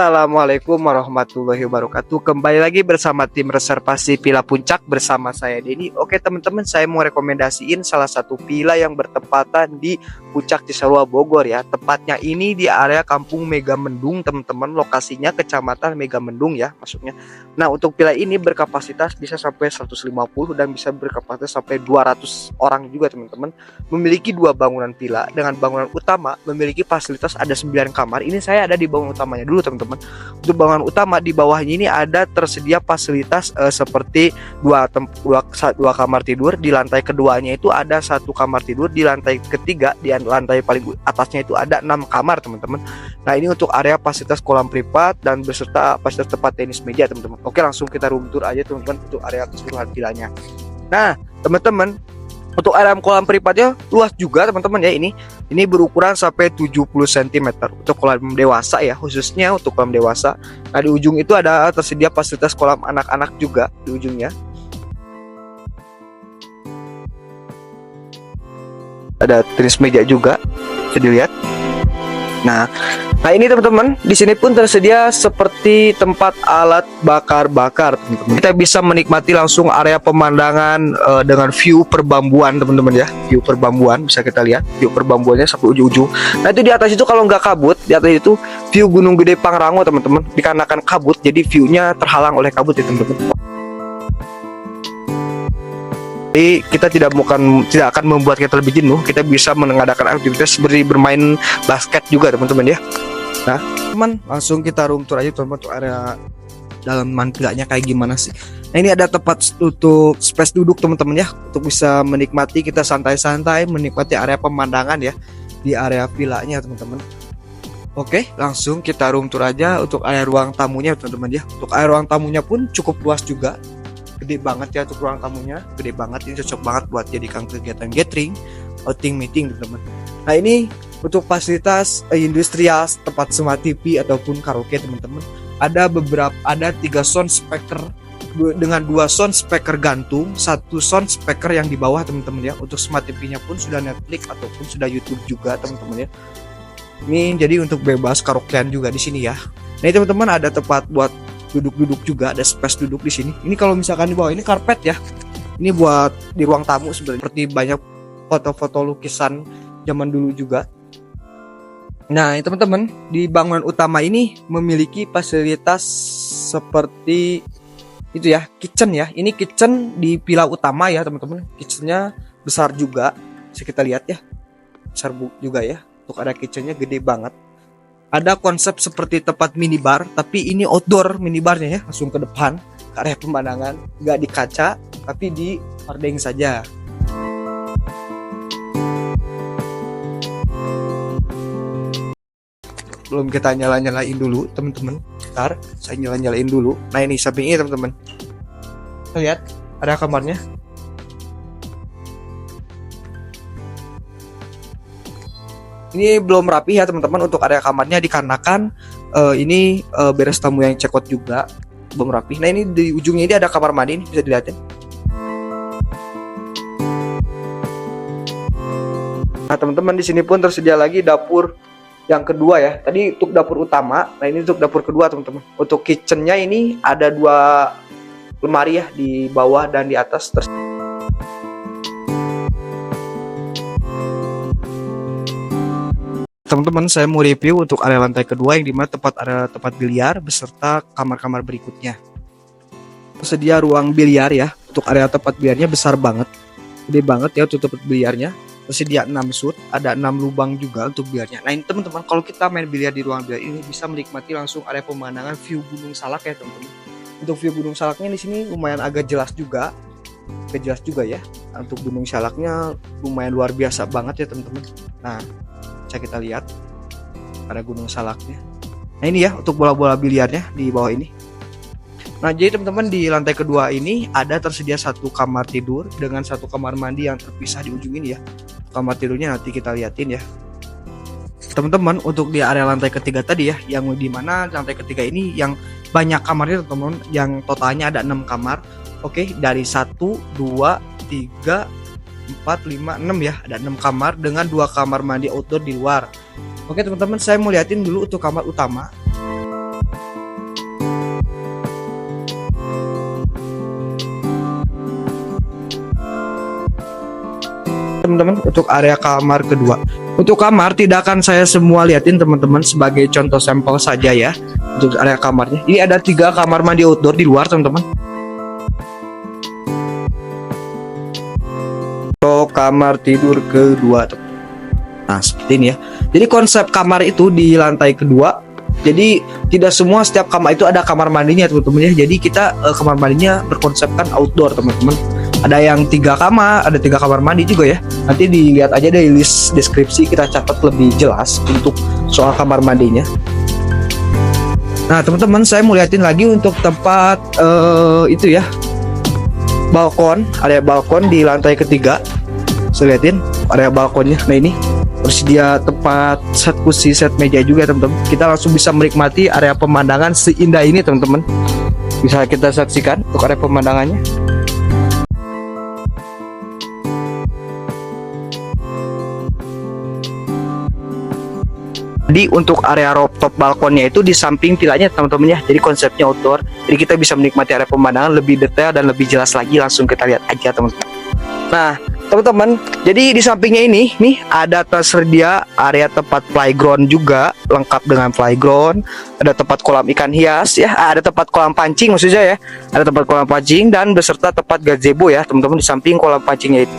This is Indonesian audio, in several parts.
Assalamualaikum warahmatullahi wabarakatuh. Kembali lagi bersama tim reservasi Villa Puncak bersama saya Denny. Oke teman-teman, saya mau rekomendasiin salah satu villa yang bertepatan di Puncak Cisarua Bogor ya. Tepatnya ini di area Kampung Megamendung teman-teman. Lokasinya Kecamatan Megamendung ya maksudnya. Nah untuk villa ini berkapasitas bisa sampai 150 dan bisa berkapasitas sampai 200 orang juga teman-teman. Memiliki dua bangunan villa dengan bangunan utama memiliki fasilitas ada 9 kamar. Ini saya ada di bangunan utamanya dulu teman-teman. Untuk bangunan utama di bawahnya ini ada tersedia fasilitas seperti dua kamar tidur. Di lantai keduanya itu ada satu kamar tidur. Di lantai ketiga, di lantai paling atasnya itu ada 6 kamar teman-teman. Nah ini untuk area fasilitas kolam privat dan beserta fasilitas tempat tenis meja teman-teman. Oke langsung kita room tour aja teman-teman untuk area keseluruhan villanya. Nah teman-teman, untuk area kolam privatnya luas juga teman-teman ya. Ini berukuran sampai 70 cm untuk kolam dewasa ya, khususnya untuk kolam dewasa. Nah di ujung itu ada tersedia fasilitas kolam anak-anak juga di ujungnya. Ada tenis meja juga bisa dilihat. Nah ini teman-teman, di sini pun tersedia seperti tempat alat bakar-bakar teman-teman. Kita bisa menikmati langsung area pemandangan dengan view perbambuan teman-teman ya. View perbambuan bisa kita lihat, view perbambuannya sampai ujung-ujung. Nah itu di atas itu kalau nggak kabut, di atas itu view Gunung Gede Pangrango teman-teman. Dikarenakan kabut, jadi viewnya terhalang oleh kabut ya teman-teman. Jadi kita tidak akan membuat kita lebih jenuh. Kita bisa mengadakan aktivitas seperti bermain basket juga teman-teman ya. Nah teman, langsung kita room tour aja teman-teman untuk area dalam villanya kayak gimana sih. Nah ini ada tempat untuk space duduk teman-teman ya, untuk bisa menikmati kita santai-santai menikmati area pemandangan ya di area villanya teman-teman. Oke langsung kita room tour aja untuk area ruang tamunya teman-teman ya. Untuk area ruang tamunya pun cukup luas juga. Gede banget ya untuk ruang tamunya, gede banget. Ini cocok banget buat jadikan kegiatan gathering, outing, meeting teman-teman. Nah ini untuk fasilitas industrial, tempat smart TV ataupun karaoke teman-teman. Ada 3 sound speaker dengan 2 sound speaker gantung, 1 sound speaker yang di bawah teman-teman ya. Untuk smart TV-nya pun sudah Netflix ataupun sudah YouTube juga teman-teman ya. Ini jadi untuk bebas karaokean juga di sini ya. Nah ini teman-teman ada tempat buat duduk-duduk juga, ada space duduk di sini. Ini kalau misalkan di bawah ini karpet ya. Ini buat di ruang tamu sebenarnya. Seperti banyak foto-foto lukisan zaman dulu juga. Nah, teman-teman, di bangunan utama ini memiliki fasilitas seperti itu ya, kitchen ya. Ini kitchen di villa utama ya, teman-teman. Kitchennya besar juga. Bisa kita lihat ya. Besar juga ya. Untuk ada kitchennya gede banget. Ada konsep seperti tempat minibar, tapi ini outdoor minibarnya ya, langsung ke depan ke area pemandangan, nggak di kaca, tapi di hordeng saja. Belum kita nyalain dulu teman-teman. Ntar saya nyalain dulu. Nah ini samping ini teman-teman. Lihat ada kamarnya. Ini belum rapi ya teman-teman untuk area kamarnya, dikarenakan ini beres tamu yang check out juga, belum rapi. Nah ini di ujungnya ini ada kamar mandi, bisa dilihatin. Nah teman-teman, di sini pun tersedia lagi dapur yang kedua ya. Tadi untuk dapur utama, nah ini untuk dapur kedua teman-teman. Untuk kitchennya ini ada 2 lemari ya, di bawah dan di atas. Teman-teman, saya mau review untuk area lantai kedua yang dimana area tempat biliar beserta kamar-kamar berikutnya. Tersedia ruang biliar ya. Untuk area tempat biliarnya besar banget, gede banget ya untuk tempat biliarnya. Tersedia 6 shoot, ada 6 lubang juga untuk biliarnya. Nah ini teman-teman, kalau kita main biliar di ruang biliar ini bisa menikmati langsung area pemandangan view Gunung Salak ya teman-teman. Untuk view Gunung Salaknya di sini lumayan agak jelas juga, ya. Untuk Gunung Salaknya lumayan luar biasa banget ya teman-teman. Nah bisa kita lihat ada Gunung Salaknya. Nah ini ya untuk bola-bola biliarnya di bawah ini. Nah jadi teman-teman, di lantai kedua ini ada tersedia 1 kamar tidur dengan 1 kamar mandi yang terpisah di ujung ini ya. Kamar tidurnya nanti kita liatin ya teman-teman. Untuk di area lantai ketiga tadi ya, yang dimana lantai ketiga ini yang banyak kamarnya teman-teman, yang totalnya ada 6 kamar. Oke, dari 1, 2, 3, 4, 5, 6 ya, ada 6 kamar dengan 2 kamar mandi outdoor di luar. Oke teman-teman, saya mau liatin dulu untuk kamar utama. teman-teman untuk area kamar kedua. Untuk kamar tidak akan saya semua liatin teman-teman, sebagai contoh sampel saja ya. Untuk area kamarnya, ini ada 3 kamar mandi outdoor di luar teman-teman. Untuk kamar tidur kedua tuh. Nah seperti ini ya. Jadi konsep kamar itu di lantai kedua. Jadi tidak semua setiap kamar itu ada kamar mandinya teman-teman ya. Jadi kita kamar mandinya berkonsepkan outdoor teman-teman. Ada yang 3 kamar, ada 3 kamar mandi juga ya. Nanti dilihat aja dari list deskripsi, kita catat lebih jelas untuk soal kamar mandinya. Nah teman-teman, saya mau liatin lagi untuk tempat itu ya, balkon. Area balkon di lantai ketiga. Saya liatin area balkonnya. Nah ini tersedia tempat set kursi, set meja juga teman-teman. Kita langsung bisa menikmati area pemandangan seindah ini teman-teman. Bisa kita saksikan untuk area pemandangannya. Jadi untuk area rooftop balkonnya itu di samping vilanya teman-teman ya. Jadi konsepnya outdoor. Jadi kita bisa menikmati area pemandangan lebih detail dan lebih jelas lagi. Langsung kita lihat aja teman-teman. Nah teman-teman, jadi di sampingnya ini nih ada tersedia area tempat playground juga, lengkap dengan playground. Ada tempat kolam ikan hias ya, ada tempat kolam pancing maksudnya ya. Ada tempat kolam pancing dan beserta tempat gazebo ya teman-teman, di samping kolam pancingnya itu.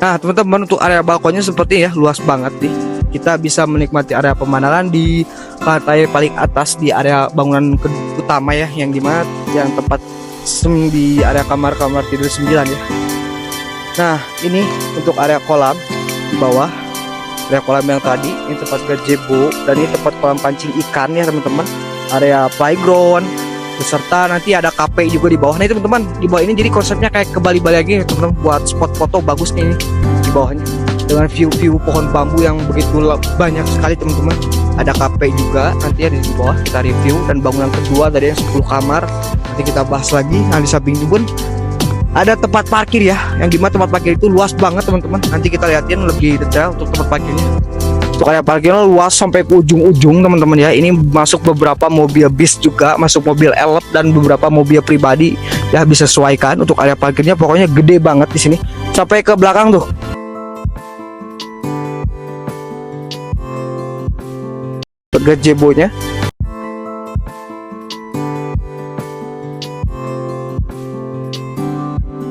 Nah teman-teman, untuk area balkonnya seperti ya, luas banget nih. Kita bisa menikmati area pemandangan di lantai paling atas di area bangunan utama ya, yang dimana yang tempat di area kamar-kamar tidur 9 ya. Nah ini untuk area kolam di bawah, area kolam yang tadi, ini tempat gazebo dan ini tempat kolam pancing ikan ya teman-teman. Area playground beserta nanti ada kafe juga di bawah. Nah teman-teman, di bawah ini jadi konsepnya kayak ke Bali-Bali lagi teman-teman, buat spot foto bagus nih di bawahnya, dengan view-view pohon bambu yang begitu banyak sekali teman-teman. Ada kafe juga nanti ada di bawah, kita review. Dan bangunan kedua dari yang 10 kamar nanti kita bahas lagi. Nah di samping pun ada tempat parkir ya, yang dimana tempat parkir itu luas banget teman-teman. Nanti kita lihatin lebih detail untuk tempat parkirnya. Untuk area parkirnya luas sampai ke ujung-ujung teman-teman ya. Ini masuk beberapa mobil bis juga, masuk mobil elf dan beberapa mobil pribadi ya, bisa sesuaikan. Untuk area parkirnya pokoknya gede banget di sini sampai ke belakang tuh. Gazebo-nya.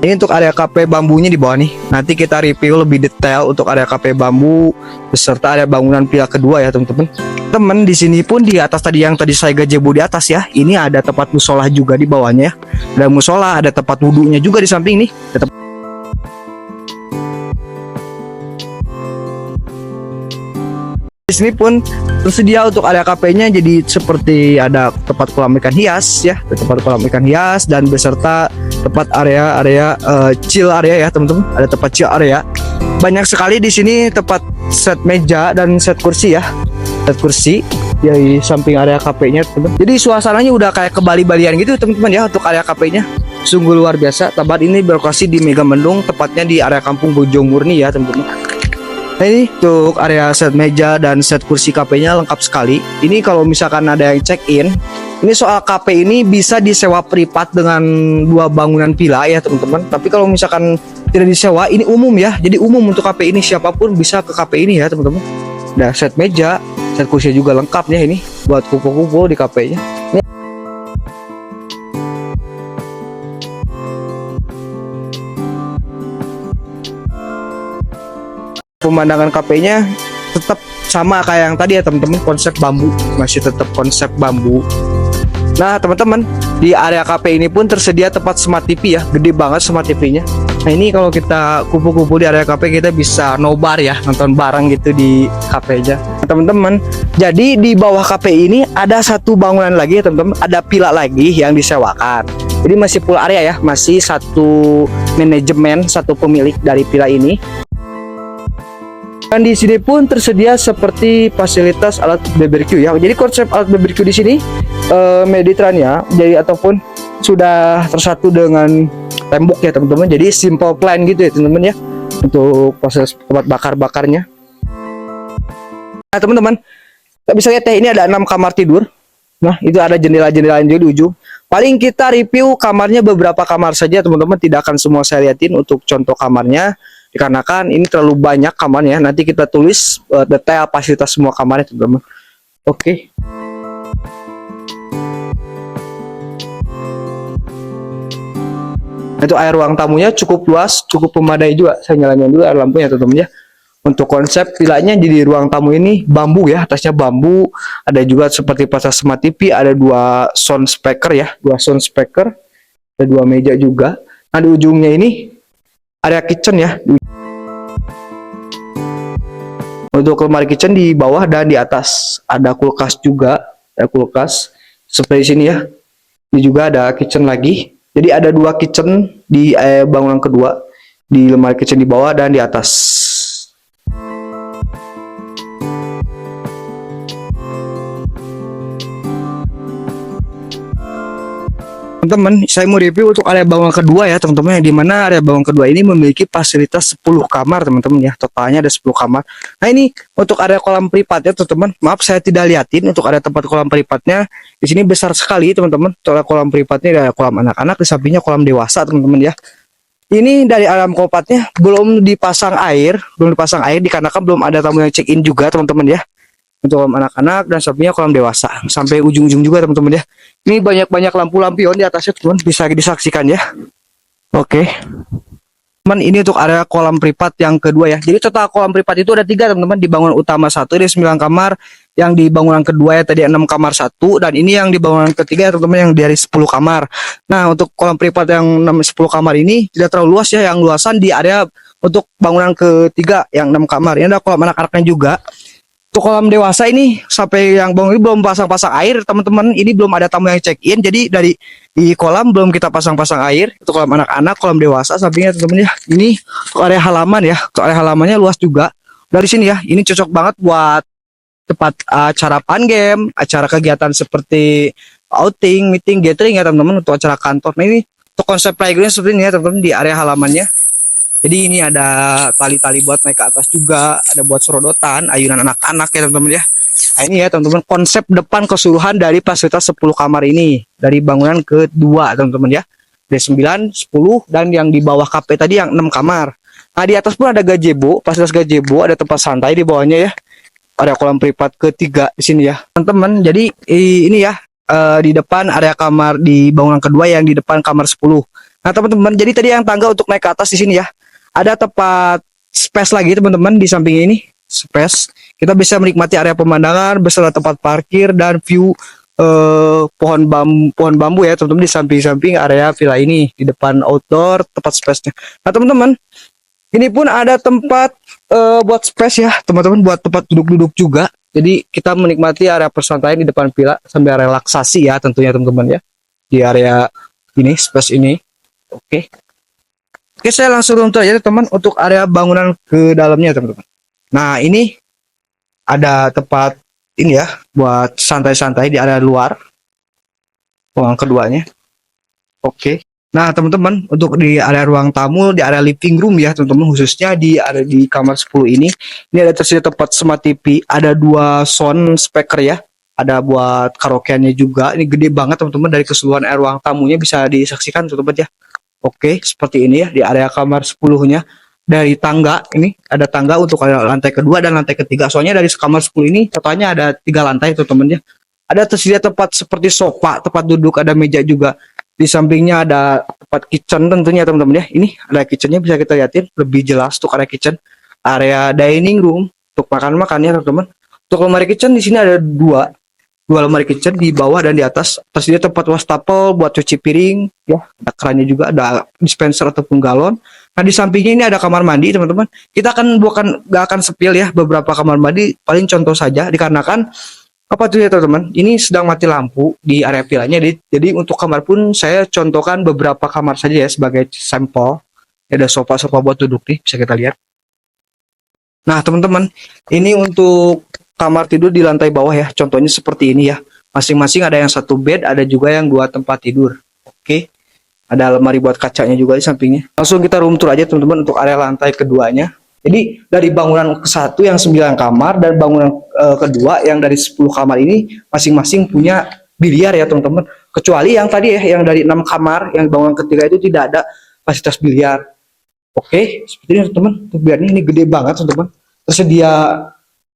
Ini untuk area kafe bambunya di bawah nih. Nanti kita review lebih detail untuk area kafe bambu beserta area bangunan villa kedua ya teman-teman. Temen di sini pun di atas tadi yang tadi saya gazebo di atas ya. Ini ada tempat musola juga di bawahnya ya. Ada musola, ada tempat wudhunya juga di samping nih. Di sini pun tersedia untuk area kafenya, jadi seperti ada tempat kolam ikan hias ya, tempat kolam ikan hias dan beserta tempat area chill area ya teman-teman. Ada tempat chill area. Banyak sekali di sini tempat set meja dan set kursi ya. Set kursi di samping area kafenya teman-teman. Jadi suasananya udah kayak ke Bali-Balian gitu teman-teman ya untuk area kafenya. Sungguh luar biasa. Tempat ini berlokasi di Megamendung, tepatnya di area Kampung Bojongmurni ya teman-teman. Nah ini untuk area set meja dan set kursi kafenya lengkap sekali. Ini kalau misalkan ada yang check in, ini soal kafe ini bisa disewa privat dengan 2 bangunan villa ya teman-teman. Tapi kalau misalkan tidak disewa, ini umum ya. Jadi umum untuk kafe ini, siapapun bisa ke kafe ini ya teman-teman. Nah set meja, set kursi juga lengkap ya ini buat kumpul-kumpul di kafenya. Pemandangan kafenya tetap sama kayak yang tadi ya teman-teman, konsep bambu, masih tetap konsep bambu. Nah teman-teman, di area kafe ini pun tersedia tempat smart TV ya, gede banget smart TV-nya. Nah ini kalau kita kumpul-kumpul di area kafe, kita bisa nobar ya, nonton bareng gitu di kafenya. Nah, teman-teman, jadi di bawah kafe ini ada satu bangunan lagi ya teman-teman, ada villa lagi yang disewakan. Jadi masih full area ya, masih satu manajemen, satu pemilik dari villa ini. Dan di sini pun tersedia seperti fasilitas alat BBQ ya. Jadi konsep alat BBQ di sini Mediterania, jadi ataupun sudah tersatu dengan tembok ya teman-teman. Jadi simple plan gitu ya teman-teman ya, untuk proses tempat bakar-bakarnya. Nah teman-teman, bisa lihat ya, ini ada 6 kamar tidur. Nah itu ada jendela-jendela juga di ujung. Paling kita review kamarnya beberapa kamar saja teman-teman, tidak akan semua saya liatin untuk contoh kamarnya, dikarenakan ini terlalu banyak kamarnya. Nanti kita tulis detail fasilitas semua kamarnya teman-teman. Oke. Itu air ruang tamunya cukup luas, cukup memadai juga. Saya nyalain dulu air lampunya teman-teman ya. Untuk konsep villanya jadi ruang tamu ini bambu ya, atasnya bambu. Ada juga seperti pasang smart TV, ada 2 sound speaker ya, 2 sound speaker. Ada 2 meja juga. Nah, di ujungnya ini area kitchen ya. Untuk lemari kitchen di bawah dan di atas. Ada kulkas juga, ada kulkas seperti sini ya. Ini juga ada kitchen lagi. Jadi ada 2 kitchen di bangunan kedua, di lemari kitchen di bawah dan di atas. Teman-teman, saya mau review untuk area bangunan kedua ya teman-teman, di mana area bangunan kedua ini memiliki fasilitas 10 kamar teman-teman ya, totalnya ada 10 kamar. Nah, ini untuk area kolam privatnya teman-teman, maaf saya tidak liatin untuk area tempat kolam privatnya. Di sini besar sekali teman-teman. Untuk kolam privatnya ada kolam anak-anak, di sampingnya kolam dewasa teman-teman ya. Ini dari alam kompatnya belum dipasang air, dikarenakan belum ada tamu yang check in juga teman-teman ya. Untuk kolam anak-anak dan sampingnya kolam dewasa sampai ujung-ujung juga teman-teman ya. Ini banyak-banyak lampu-lampion di atasnya teman, bisa disaksikan ya. Oke. Teman, ini untuk area kolam privat yang kedua ya. Jadi total kolam privat itu ada 3 teman-teman. Di bangunan utama 1 ada 9 kamar, yang di bangunan kedua ya tadi 6 kamar 1, dan ini yang di bangunan ketiga ya teman-teman, yang dari 10 kamar. Nah, untuk kolam privat yang 10 kamar ini tidak terlalu luas ya, yang luasan di area untuk bangunan ketiga yang 6 kamar. Ini ada kolam anak-anaknya juga. Untuk kolam dewasa ini sampai yang bangun ini belum pasang-pasang air teman-teman, ini belum ada tamu yang check in, jadi dari di kolam belum kita pasang-pasang air. Untuk kolam anak-anak, kolam dewasa sampingnya teman-teman ya. Ini untuk area halaman ya, untuk area halamannya luas juga. Dari sini ya, ini cocok banget buat tempat acara pan game, acara kegiatan seperti outing, meeting, gathering ya teman-teman, untuk acara kantor. Nah, ini untuk konsep playground seperti ini ya teman-teman di area halamannya. Jadi ini ada tali-tali buat naik ke atas juga, ada buat serodotan, ayunan anak-anak ya teman-teman ya. Nah, ini ya teman-teman konsep depan keseluruhan dari fasilitas 10 kamar ini, dari bangunan kedua teman-teman ya. Dari 9, 10 dan yang di bawah KP tadi yang 6 kamar. Nah, di atas pun ada gazebo, fasilitas gazebo, ada tempat santai di bawahnya ya. Ada kolam privat ketiga di sini ya. Teman-teman, jadi ini ya di depan area kamar di bangunan kedua yang di depan kamar 10. Nah, teman-teman, jadi tadi yang tangga untuk naik ke atas di sini ya. Ada tempat space lagi teman-teman di samping ini, space. Kita bisa menikmati area pemandangan beserta tempat parkir dan view pohon bambu ya teman-teman di samping-samping area villa ini, di depan outdoor tempat space-nya. Nah, teman-teman, ini pun ada tempat buat space ya teman-teman, buat tempat duduk-duduk juga. Jadi kita menikmati area persantaian di depan villa sambil relaksasi ya tentunya teman-teman ya, di area ini, space ini. Oke, saya langsung runtuh aja teman untuk area bangunan ke dalamnya teman-teman. Nah, ini ada tempat ini ya buat santai-santai di area luar ruang keduanya. Oke. Nah, teman-teman, untuk di area ruang tamu, di area living room ya teman-teman, khususnya di kamar 10 ini ada tersedia tempat smart TV, ada 2 sound speaker ya. Ada buat karaokeannya juga. Ini gede banget teman-teman, dari keseluruhan area ruang tamunya bisa disaksikan teman-teman ya. Oke, seperti ini ya di area kamar 10-nya. Dari tangga, ini ada tangga untuk lantai kedua dan lantai ketiga. Soalnya dari kamar 10 ini totalnya ada 3 lantai teman-teman ya. Ada tersedia tempat seperti sofa, tempat duduk, ada meja juga. Di sampingnya ada tempat kitchen tentunya teman-teman ya. Ini ada kitchennya, bisa kita lihatin lebih jelas untuk area kitchen. Area dining room untuk makan-makan ya teman-teman. Untuk lemari kitchen di sini ada dua lemari kitchen di bawah dan di atas. Tersedia tempat wastafel buat cuci piring ya, ada kerannya juga, ada dispenser ataupun galon. Nah, di sampingnya ini ada kamar mandi teman-teman. Kita gak akan sepil ya beberapa kamar mandi, paling contoh saja, dikarenakan apa tuh ya teman-teman, ini sedang mati lampu di area villanya. Jadi untuk kamar pun saya contohkan beberapa kamar saja ya sebagai sampel. Ada sofa-sofa buat duduk nih, bisa kita lihat. Nah, teman-teman, ini untuk kamar tidur di lantai bawah ya, contohnya seperti ini ya. Masing-masing ada yang 1 bed, ada juga yang 2 tempat tidur. Oke, ada lemari buat kacanya juga di sampingnya. Langsung kita room tour aja teman-teman untuk area lantai keduanya. Jadi dari bangunan ke-1 yang 9 kamar dan bangunan kedua yang dari 10 kamar ini masing-masing punya biliar ya teman-teman. Kecuali yang tadi ya, yang dari 6 kamar, yang bangunan ketiga itu tidak ada fasilitas biliar. Oke, seperti ini teman-teman. Biliarnya ini gede banget teman-teman. Tersedia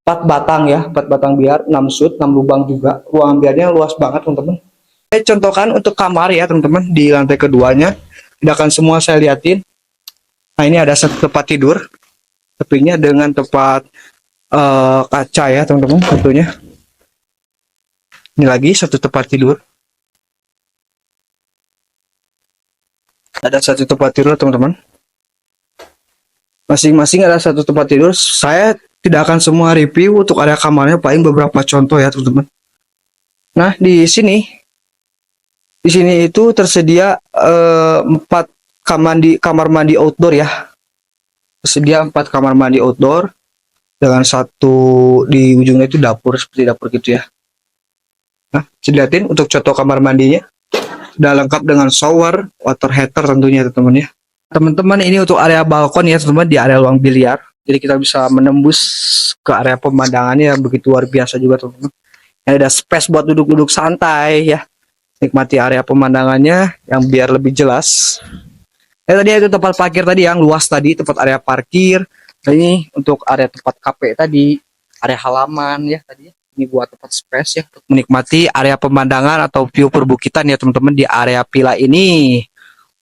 4 batang ya, 4 batang biliar, 6 sud, 6 lubang juga. Ruangan biliarnya luas banget teman-teman. Saya contohkan untuk kamar ya teman-teman, di lantai keduanya. Tidak akan semua saya liatin. Nah ini ada satu tempat tidur, tentunya dengan tempat kaca ya teman-teman tentunya. Ini lagi satu tempat tidur. Ada satu tempat tidur teman-teman. Masing-masing ada satu tempat tidur. Saya tidak akan semua review untuk area kamarnya, paling beberapa contoh ya teman-teman. Nah di sini itu tersedia 4 kamar mandi outdoor ya. Tersedia 4 kamar mandi outdoor dengan satu di ujungnya itu dapur, seperti dapur gitu ya. Nah, dilihatin untuk contoh kamar mandinya. Sudah lengkap dengan shower, water heater tentunya teman-teman ya. Teman-teman ini untuk area balkon ya teman-teman, di area ruang biliar. Jadi kita bisa menembus ke area pemandangannya yang begitu luar biasa juga teman-teman. Ada space buat duduk-duduk santai ya. Nikmati area pemandangannya yang biar lebih jelas. Tadi itu tempat parkir tadi yang luas tadi, tempat area parkir. Dan ini untuk area tempat KP tadi, area halaman ya tadi. Ini buat tempat space ya untuk menikmati area pemandangan atau view perbukitan ya teman-teman di area villa ini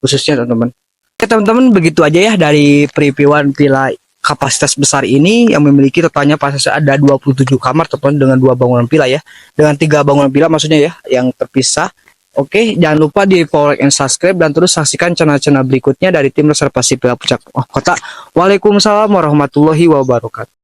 khususnya teman-teman. Oke teman-teman, begitu aja ya dari previewan villa kapasitas besar ini yang memiliki totalnya pasti ada 27 kamar teman-teman, dengan 2 bangunan villa ya, dengan 3 bangunan villa maksudnya ya yang terpisah. Oke, jangan lupa di follow, like, and subscribe, dan terus saksikan channel-channel berikutnya dari tim reservasi Villa Puncak Kota. Waalaikumsalam warahmatullahi wabarakatuh.